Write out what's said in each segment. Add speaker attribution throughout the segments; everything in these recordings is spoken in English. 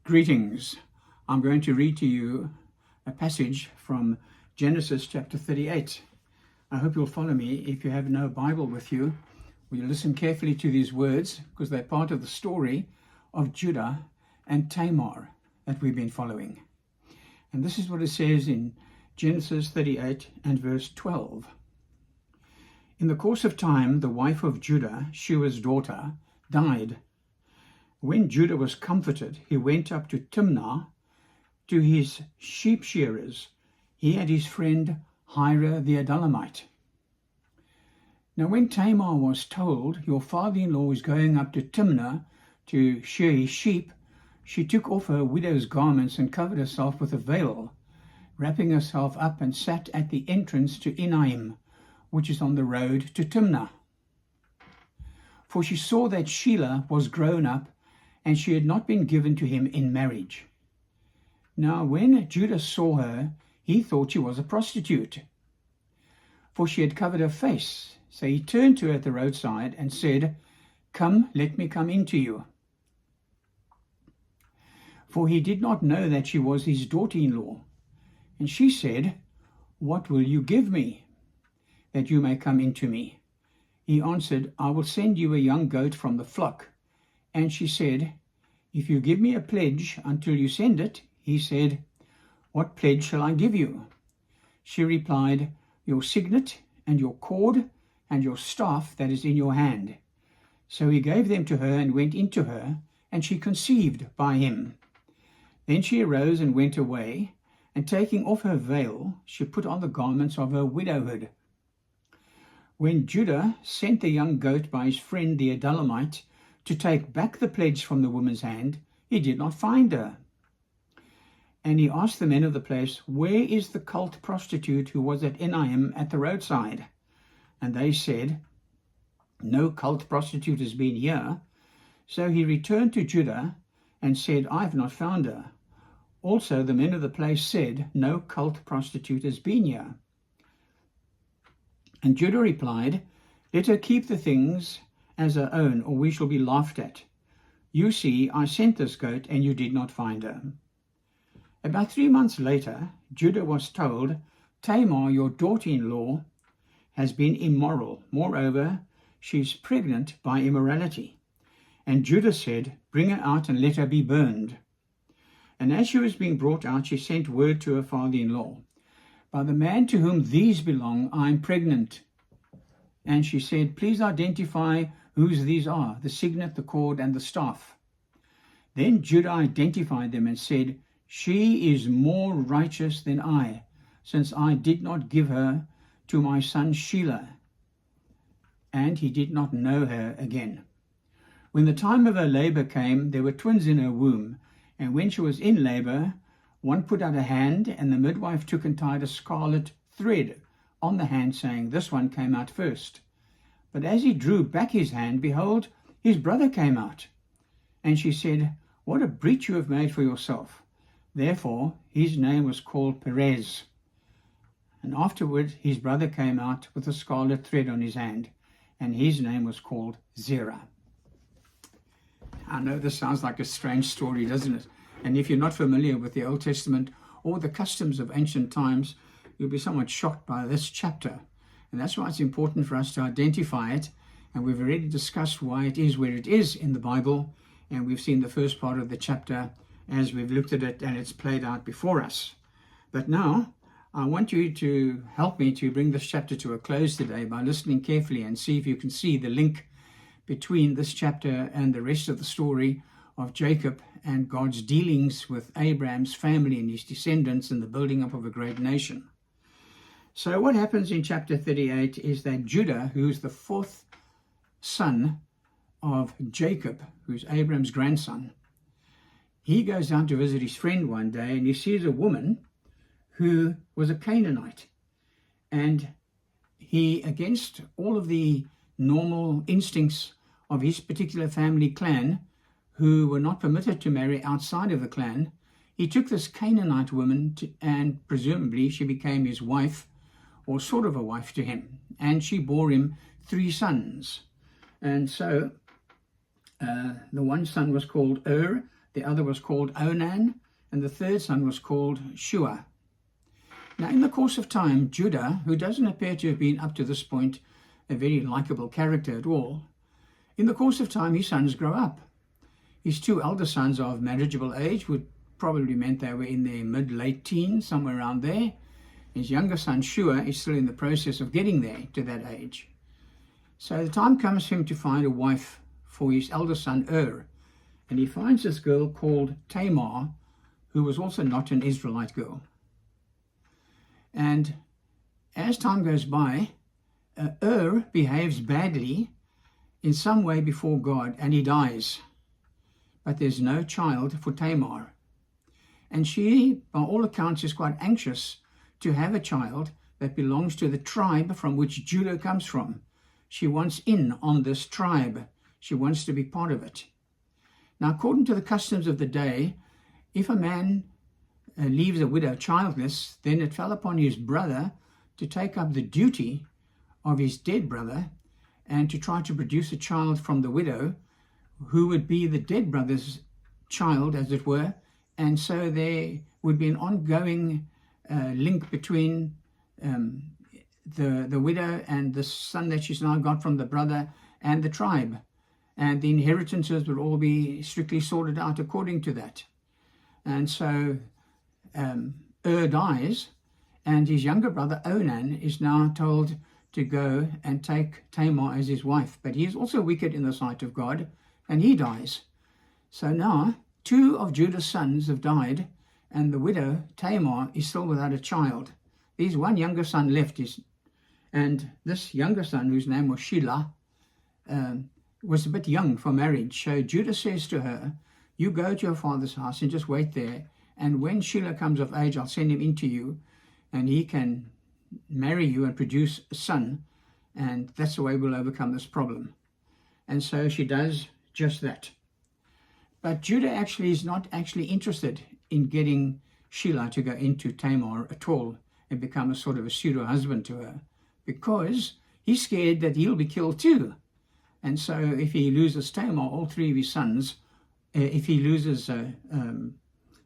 Speaker 1: Greetings. I'm going to read to you a passage from Genesis chapter 38. I hope you'll follow me. If you have no Bible with you, will you listen carefully to these words, because they're part of the story of Judah and Tamar that we've been following. And this is what it says in Genesis 38 and verse 12. In the course of time, the wife of Judah, Shua's daughter, died. When Judah was comforted, he went up to Timnah to his sheep shearers, he and his friend Hira the Adullamite. Now when Tamar was told, "Your father-in-law is going up to Timnah to shear his sheep," she took off her widow's garments and covered herself with a veil, wrapping herself up, and sat at the entrance to Enaim, which is on the road to Timnah. For she saw that Shelah was grown up, and she had not been given to him in marriage. Now when Judah saw her, he thought she was a prostitute, for she had covered her face. So he turned to her at the roadside and said, "Come, let me come in to you." For he did not know that she was his daughter-in-law. And she said, "What will you give me, that you may come in to me?" He answered, "I will send you a young goat from the flock." And she said, "If you give me a pledge until you send it." He said, "What pledge shall I give you?" She replied, "Your signet and your cord and your staff that is in your hand." So he gave them to her and went into her, and she conceived by him. Then she arose and went away, and taking off her veil, she put on the garments of her widowhood. When Judah sent the young goat by his friend the Adullamite to take back the pledge from the woman's hand, he did not find her. And he asked the men of the place, "Where is the cult prostitute who was at Enaim at the roadside?" And they said, "No cult prostitute has been here." So he returned to Judah and said, "I have not found her." Also the men of the place said, "No cult prostitute has been here." And Judah replied, "Let her keep the things as her own, or we shall be laughed at. You see, I sent this goat, and you did not find her." About 3 months later, Judah was told, "Tamar, your daughter-in-law, has been immoral. Moreover, she is pregnant by immorality." And Judah said, "Bring her out and let her be burned." And as she was being brought out, she sent word to her father-in-law, "By the man to whom these belong, I am pregnant." And she said, "Please identify whose these are, the signet, the cord, and the staff." Then Judah identified them and said, "She is more righteous than I, since I did not give her to my son Shelah." And he did not know her again. When the time of her labor came, there were twins in her womb. And when she was in labor, one put out a hand, and the midwife took and tied a scarlet thread on the hand, saying, "This one came out first." But as he drew back his hand, behold, his brother came out. And she said, "What a breach you have made for yourself." Therefore his name was called Perez. And afterward his brother came out with a scarlet thread on his hand, and his name was called Zerah. I know this sounds like a strange story, doesn't it? And if you're not familiar with the Old Testament or the customs of ancient times, you'll be somewhat shocked by this chapter. And that's why it's important for us to identify it. And we've already discussed why it is where it is in the Bible. And we've seen the first part of the chapter as we've looked at it, and it's played out before us. But now I want you to help me to bring this chapter to a close today by listening carefully and see if you can see the link between this chapter and the rest of the story of Jacob and God's dealings with Abraham's family and his descendants and the building up of a great nation. So what happens in chapter 38 is that Judah, who's the fourth son of Jacob, who's Abraham's grandson, he goes down to visit his friend one day, and he sees a woman who was a Canaanite. And he, against all of the normal instincts of his particular family clan, who were not permitted to marry outside of the clan, he took this Canaanite woman and presumably she became his wife, or sort of a wife to him, and she bore him 3 sons. And so the one son was called the other was called Onan, and the third son was called Shua. Now, in the course of time, Judah, who doesn't appear to have been up to this point a very likable character at all, in the course of time, his sons grow up. His two elder sons are of marriageable age, would probably meant they were in their mid-late teens, somewhere around there. His younger son, Shua, is still in the process of getting there to that age. So the time comes for him to find a wife for his elder son, and he finds this girl called Tamar, who was also not an Israelite girl. And as time goes by, behaves badly in some way before God, and he dies. But there's no child for Tamar. And she, by all accounts, is quite anxious to have a child that belongs to the tribe from which Judah comes from. She wants in on this tribe. She wants to be part of it. Now, according to the customs of the day, if a man leaves a widow childless, then it fell upon his brother to take up the duty of his dead brother and to try to produce a child from the widow who would be the dead brother's child, as it were. And so there would be an ongoing link between the widow and the son that she's now got from the brother and the tribe. And the inheritances would all be strictly sorted out according to that. And so dies, and his younger brother Onan is now told to go and take Tamar as his wife. But he is also wicked in the sight of God, and he dies. So now 2 of Judah's sons have died, and the widow Tamar is still without a child. There's one younger son left, and this younger son, whose name was Shelah, was a bit young for marriage. So Judah says to her, you go to your father's house and just wait there, and when Shelah comes of age, I'll send him into you, and he can marry you and produce a son, and that's the way we'll overcome this problem. And so she does just that. But Judah actually is not actually interested in getting Shelah to go into Tamar at all and become a sort of a pseudo-husband to her, because he's scared that he'll be killed too. And so if he loses Tamar, all 3 of his sons, if he loses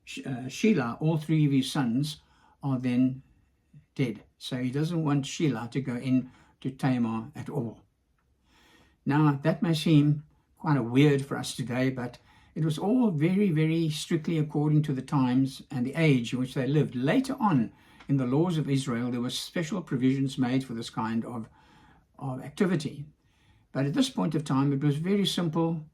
Speaker 1: Shelah, all 3 of his sons are then dead. So he doesn't want Shelah to go in to Tamar at all. Now, that may seem quite a weird for us today, but it was all very, very strictly according to the times and the age in which they lived. Later on, in the laws of Israel, there were special provisions made for this kind of activity. But at this point of time, it was very simple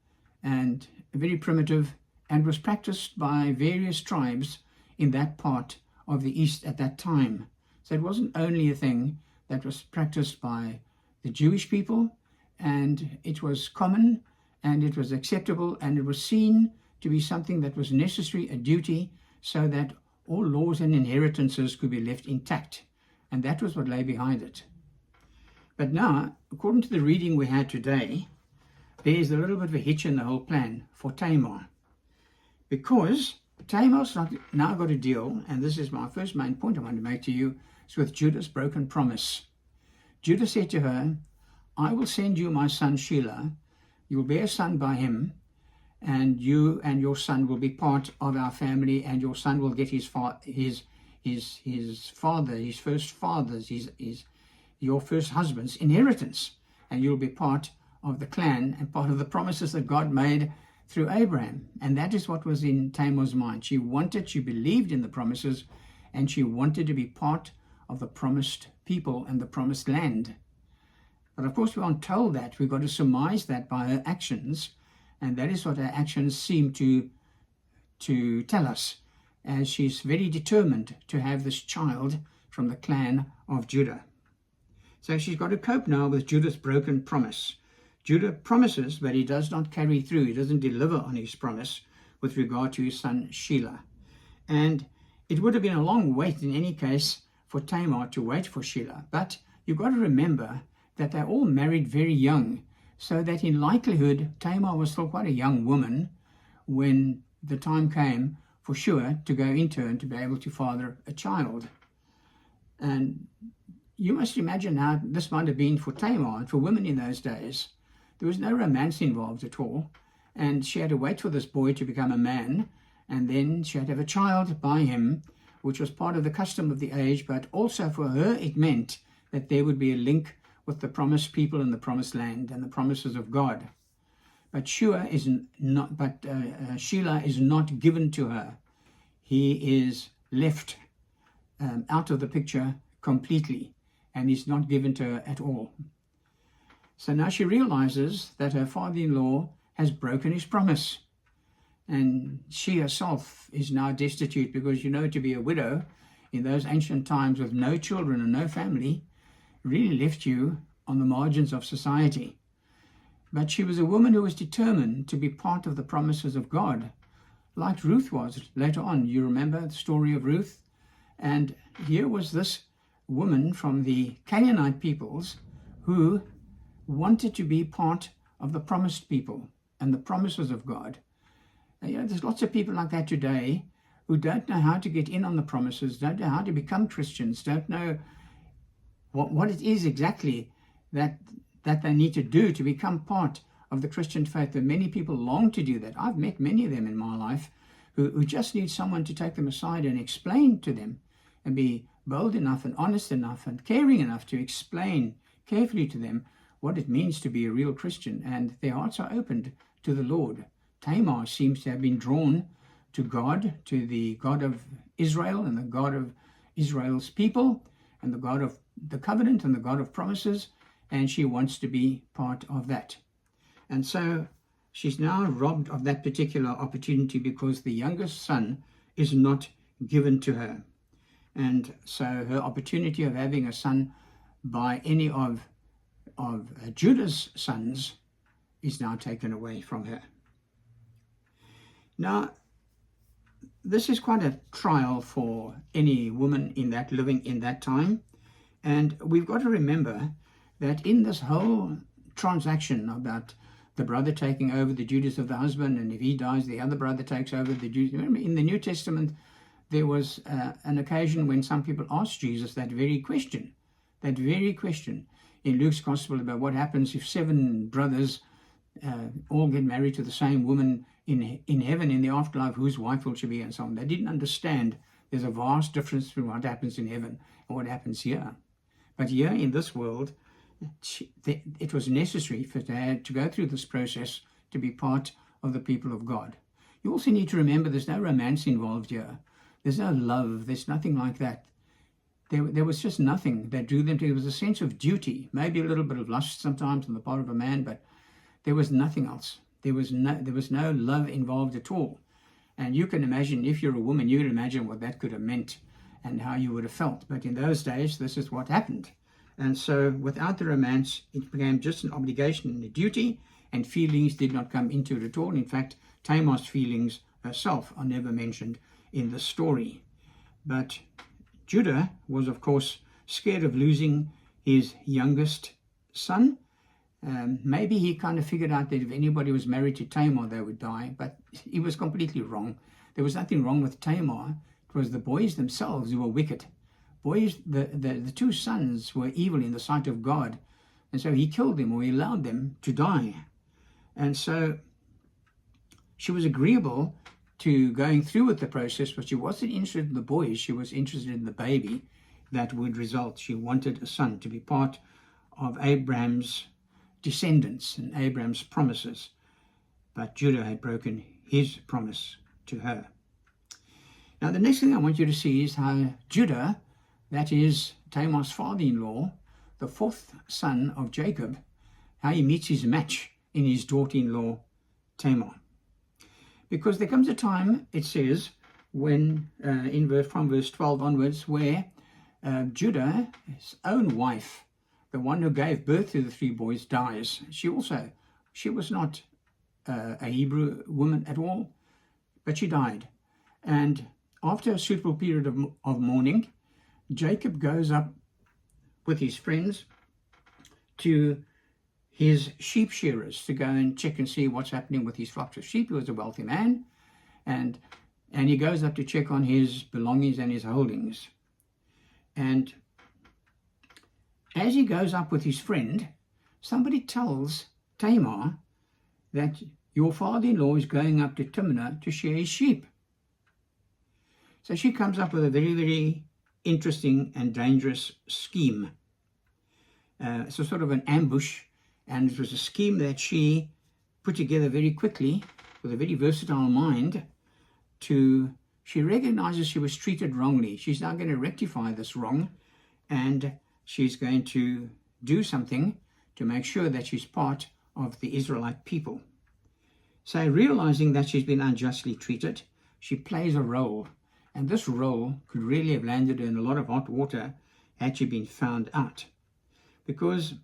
Speaker 1: and very primitive, and was practiced by various tribes in that part of the East at that time. So it wasn't only a thing that was practiced by the Jewish people, and it was common, and it was acceptable, and it was seen to be something that was necessary, a duty, so that all laws and inheritances could be left intact. And that was what lay behind it. But now, according to the reading we had today, there's a little bit of a hitch in the whole plan for Tamar. Because Tamar's now got to deal, and this is my first main point I want to make to you, is with Judah's broken promise. Judah said to her, I will send you my son Shelah. You will bear a son by him, and you and your son will be part of our family, and your son will get your first husband's inheritance, and you'll be part of the clan and part of the promises that God made through Abraham. And that is what was in Tamar's mind. She believed in the promises, and she wanted to be part of the promised people and the promised land. But of course, we aren't told that. We've got to surmise that by her actions, and that is what her actions seem to tell us, as she's very determined to have this child from the clan of Judah. So she's got to cope now with Judah's broken promise. Judah promises, but he does not carry through. He doesn't deliver on his promise with regard to his son Shelah. And it would have been a long wait in any case for Tamar to wait for Shelah. But you've got to remember that they all married very young, so that in likelihood Tamar was still quite a young woman when the time came for Shua to go into her and to be able to father a child. And you must imagine how this might have been for Tamar and for women in those days. There was no romance involved at all, and she had to wait for this boy to become a man, and then she had to have a child by him, which was part of the custom of the age, but also for her it meant that there would be a link with the promised people and the promised land and the promises of God. But Sheila is not given to her. He is left out of the picture completely, and is not given to her at all. So now she realizes that her father-in-law has broken his promise, and she herself is now destitute, because to be a widow in those ancient times with no children and no family really left you on the margins of society. But she was a woman who was determined to be part of the promises of God, like Ruth was later on. You remember the story of Ruth? And here was this woman from the Canaanite peoples who wanted to be part of the promised people and the promises of God. And, there's lots of people like that today who don't know how to get in on the promises, don't know how to become Christians, don't know what it is exactly that they need to do to become part of the Christian faith. And many people long to do that. I've met many of them in my life who just need someone to take them aside and explain to them, and be bold enough and honest enough and caring enough to explain carefully to them what it means to be a real Christian. And their hearts are opened to the Lord. Tamar seems to have been drawn to God, to the God of Israel and the God of Israel's people, and the God of the covenant and the God of promises, and she wants to be part of that. And so she's now robbed of that particular opportunity because the youngest son is not given to her. And so her opportunity of having a son by any of Judah's sons is now taken away from her. Now, this is quite a trial for any woman living in that time. And we've got to remember that in this whole transaction about the brother taking over the duties of the husband, and if he dies, the other brother takes over the duties. Remember, in the New Testament, there was an occasion when some people asked Jesus that very question in Luke's Gospel about what happens if 7 brothers all get married to the same woman in heaven, in the afterlife, whose wife will she be, and so on. They didn't understand there's a vast difference between what happens in heaven and what happens here. But here in this world, it was necessary for her to go through this process to be part of the people of God. You also need to remember there's no romance involved here. There's no love. There's nothing like that. There was just nothing that drew them to. It was a sense of duty, maybe a little bit of lust sometimes on the part of a man, but there was nothing else. There was no love involved at all. And you can imagine, if you're a woman, you can imagine what that could have meant and how you would have felt. But in those days, this is what happened. And so without the romance, it became just an obligation and a duty, and feelings did not come into it at all. In fact, Tamar's feelings herself are never mentioned in the story. But Judah was, of course, scared of losing his youngest son. Maybe he kind of figured out that if anybody was married to Tamar, they would die, but he was completely wrong. There was nothing wrong with Tamar. It was the boys themselves who were wicked. Boys, the 2 sons were evil in the sight of God, and so he killed them, or he allowed them to die. And so she was agreeable to going through with the process, but she wasn't interested in the boys. She was interested in the baby that would result. She wanted a son to be part of Abraham's descendants and Abraham's promises. But Judah had broken his promise to her. Now, the next thing I want you to see is how Judah, that is Tamar's father-in-law, the 4th son of Jacob, how he meets his match in his daughter-in-law Tamar. Because there comes a time, it says, when from verse 12 onwards, where Judah's own wife, the one who gave birth to the 3 boys, dies. She was not a Hebrew woman at all, but she died. And after a suitable period of mourning, Jacob goes up with his friends to his sheep shearers to go and check and see what's happening with his flocks of sheep. He was a wealthy man, and he goes up to check on his belongings and his holdings. And as he goes up with his friend, somebody tells Tamar that your father-in-law is going up to Timnah to shear his sheep. So she comes up with a very, very interesting and dangerous scheme. It's a sort of an ambush, and it was a scheme that she put together very quickly with a very versatile mind. She recognizes she was treated wrongly. She's now going to rectify this wrong, and she's going to do something to make sure that she's part of the Israelite people. So realizing that she's been unjustly treated, she plays a role. And this role could really have landed her in a lot of hot water had she been found out. Because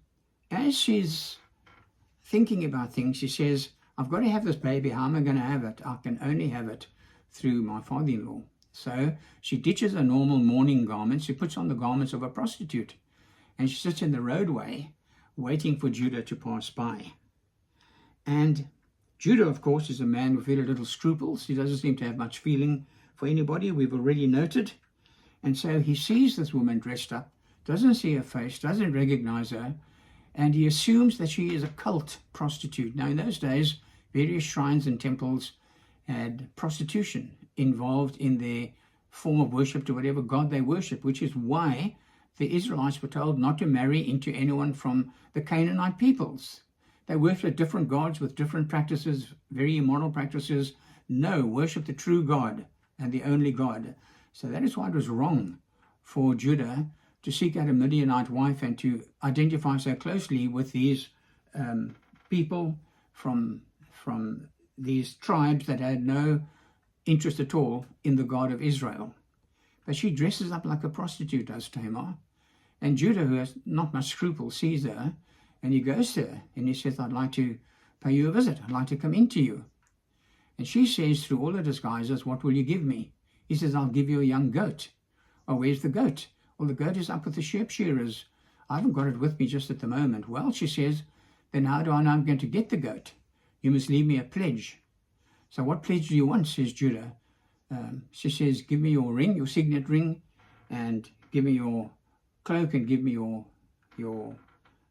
Speaker 1: as she's thinking about things, she says, I've got to have this baby. How am I going to have it? I can only have it through my father-in-law. So she ditches her normal mourning garments. She puts on the garments of a prostitute. And she sits in the roadway waiting for Judah to pass by. And Judah, of course, is a man with very little scruples. He doesn't seem to have much feeling for anybody, we've already noted. And so he sees this woman dressed up, doesn't see her face, doesn't recognize her, and he assumes that she is a cult prostitute. Now, in those days, various shrines and temples had prostitution involved in their form of worship to whatever god they worship, which is why the Israelites were told not to marry into anyone from the Canaanite peoples. They worshiped different gods with different practices, very immoral practices. No, worship the true God and the only God. So that is why it was wrong for Judah to seek out a Midianite wife and to identify so closely with these people from these tribes that had no interest at all in the God of Israel. But she dresses up like a prostitute, does Tamar. And Judah, who has not much scruple, sees her, and he goes to her and he says, I'd like to pay you a visit. I'd like to come into you. And she says, through all her disguises, what will you give me? He says, I'll give you a young goat. Oh, where's the goat? Well, the goat is up with the sheep shearers. I haven't got it with me just at the moment. Well, she says, then how do I know I'm going to get the goat? You must leave me a pledge. So what pledge do you want, says Judah. She says, give me your ring, your signet ring, and give me your cloak, and give me your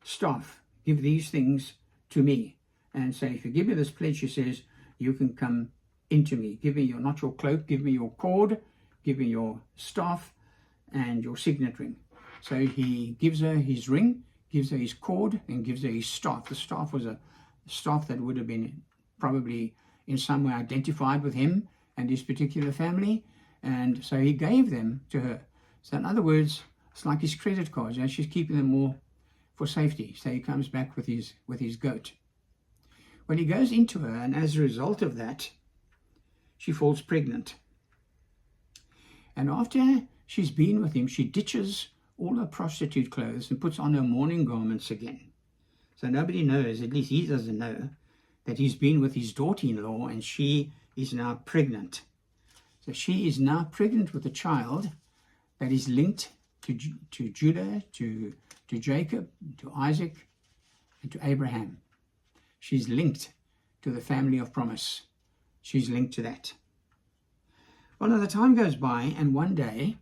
Speaker 1: staff. Give these things to me. And so if you give me this pledge, she says, you can come into me. Give me not your cloak, give me your cord, give me your staff and your signet ring. So he gives her his ring, gives her his cord, and gives her his staff. The staff was a staff that would have been probably in some way identified with him and his particular family. And so he gave them to her. So in other words, it's like his credit cards. You know, she's keeping them all for safety. So he comes back with his goat. Well, he goes into her, and as a result of that, she falls pregnant. And after she's been with him, she ditches all her prostitute clothes and puts on her mourning garments again. So nobody knows, at least he doesn't know, that he's been with his daughter-in-law, and she is now pregnant. So she is now pregnant with a child that is linked to Judah, to Jacob, to Isaac, and to Abraham. She's linked to the family of promise. She's linked to that. Well, now the time goes by, and one day,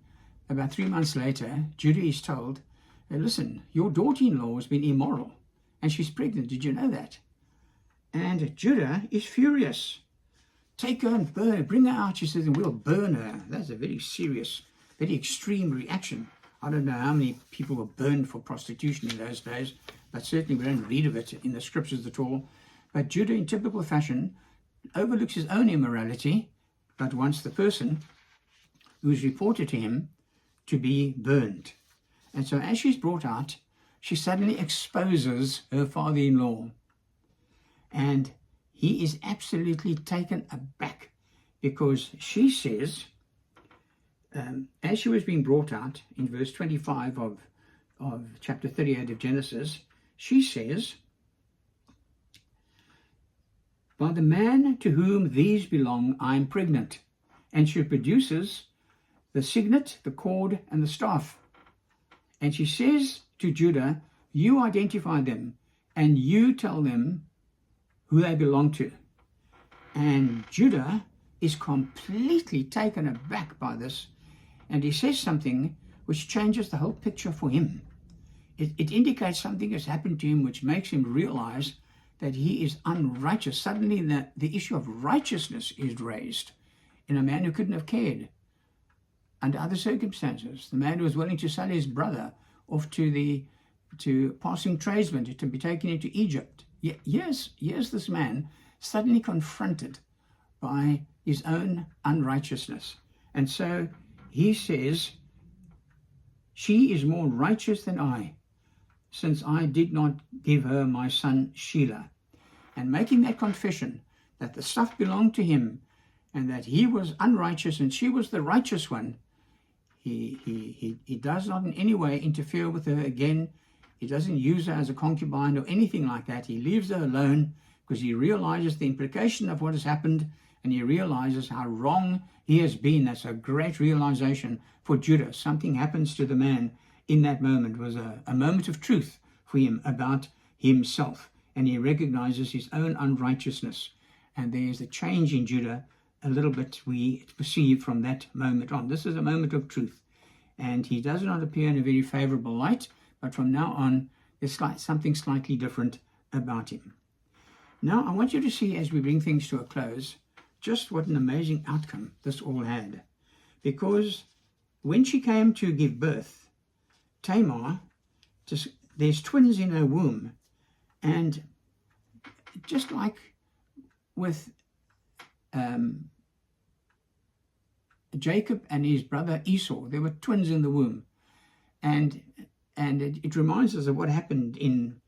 Speaker 1: about 3 months later, Judah is told, listen, your daughter-in-law has been immoral, and she's pregnant. Did you know that? And Judah is furious. Take her and burn her. Bring her out, she says, and we'll burn her. That's a very serious, very extreme reaction. I don't know how many people were burned for prostitution in those days, but certainly we don't read of it in the scriptures at all. But Judah, in typical fashion, overlooks his own immorality, but wants the person who is reported to him to be burned. And so as she's brought out, she suddenly exposes her father-in-law. And he is absolutely taken aback, because she says, as she was being brought out in verse 25 of chapter 38 of Genesis, she says, by the man to whom these belong, I am pregnant. And she produces the signet, the cord, and the staff. And she says to Judah, you identify them, and you tell them who they belong to. And Judah is completely taken aback by this, and he says something which changes the whole picture for him. It indicates something has happened to him which makes him realize that he is unrighteous. Suddenly the issue of righteousness is raised in a man who couldn't have cared under other circumstances. The man who was willing to sell his brother off to passing tradesmen to be taken into Egypt. Here's this man suddenly confronted by his own unrighteousness. And so he says, she is more righteous than I, since I did not give her my son Shelah. And making that confession that the stuff belonged to him and that he was unrighteous and she was the righteous one, he does not in any way interfere with her again. He doesn't use her as a concubine or anything like that. He leaves her alone because he realizes the implication of what has happened, and he realizes how wrong he has been. That's a great realization for Judah. Something happens to the man in that moment. It was a moment of truth for him about himself, and he recognizes his own unrighteousness. And there's a change in Judah a little bit we perceive from that moment on. This is a moment of truth, and he does not appear in a very favorable light, but from now on there's something slightly different about him. Now I want you to see, as we bring things to a close, just what an amazing outcome this all had. Because when she came to give birth, Tamar, there's twins in her womb, and just like with Jacob and his brother Esau, there were twins in the womb, and it reminds us of what happened in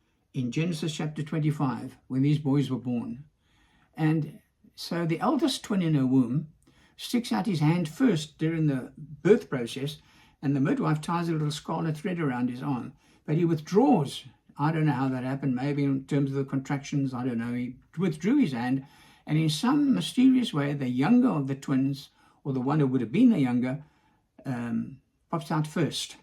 Speaker 1: Genesis chapter 25 when these boys were born. And so the eldest twin in her womb sticks out his hand first during the birth process, and the midwife ties a little scarlet thread around his arm, but he withdraws. I don't know how that happened, maybe in terms of the contractions, I don't know. He withdrew his hand, and in some mysterious way, the younger of the twins, or the one who would have been the younger, pops out first.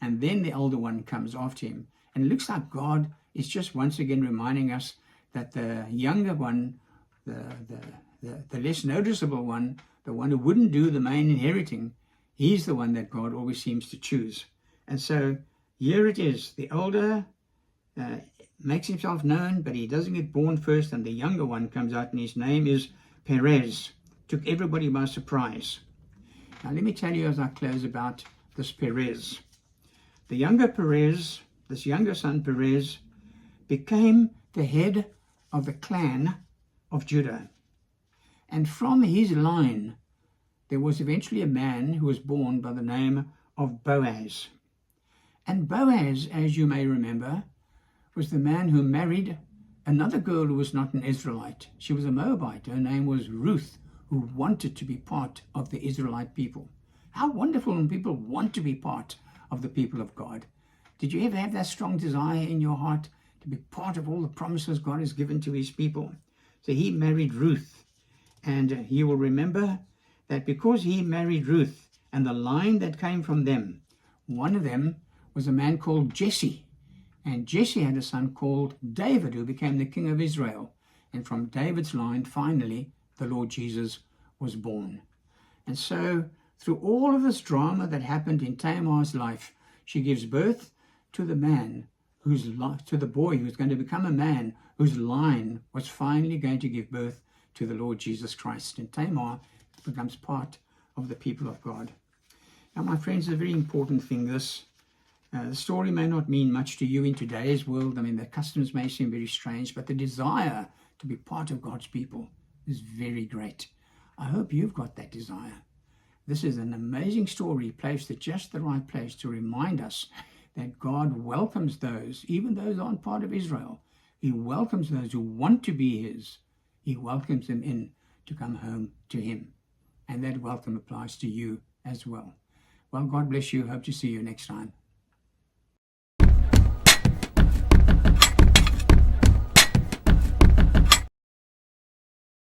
Speaker 1: And then the elder one comes after him. And it looks like God is just once again reminding us that the younger one, the less noticeable one, the one who wouldn't do the main inheriting, he's the one that God always seems to choose. And so here it is. The older makes himself known, but he doesn't get born first, and the younger one comes out, and his name is Perez. Took everybody by surprise. Now let me tell you as I close about this Perez. The younger Perez, this younger son Perez, became the head of the clan of Judah. And from his line, there was eventually a man who was born by the name of Boaz. And Boaz, as you may remember, was the man who married another girl who was not an Israelite. She was a Moabite. Her name was Ruth, who wanted to be part of the Israelite people. How wonderful when people want to be part of the people of God. Did you ever have that strong desire in your heart to be part of all the promises God has given to his people? So he married Ruth, and you will remember that because he married Ruth and the line that came from them, one of them was a man called Jesse, and Jesse had a son called David, who became the king of Israel. And from David's line, finally, the Lord Jesus was born. And so through all of this drama that happened in Tamar's life, she gives birth to the man to the boy who's going to become a man, whose line was finally going to give birth to the Lord Jesus Christ. And Tamar becomes part of the people of God. Now, my friends, it's a very important thing, this. The story may not mean much to you in today's world. I mean, the customs may seem very strange, but the desire to be part of God's people is very great. I hope you've got that desire. This is an amazing story placed at just the right place to remind us that God welcomes those, even those who aren't part of Israel. He welcomes those who want to be his. He welcomes them in to come home to him. And that welcome applies to you as well. Well, God bless you. Hope to see you next time.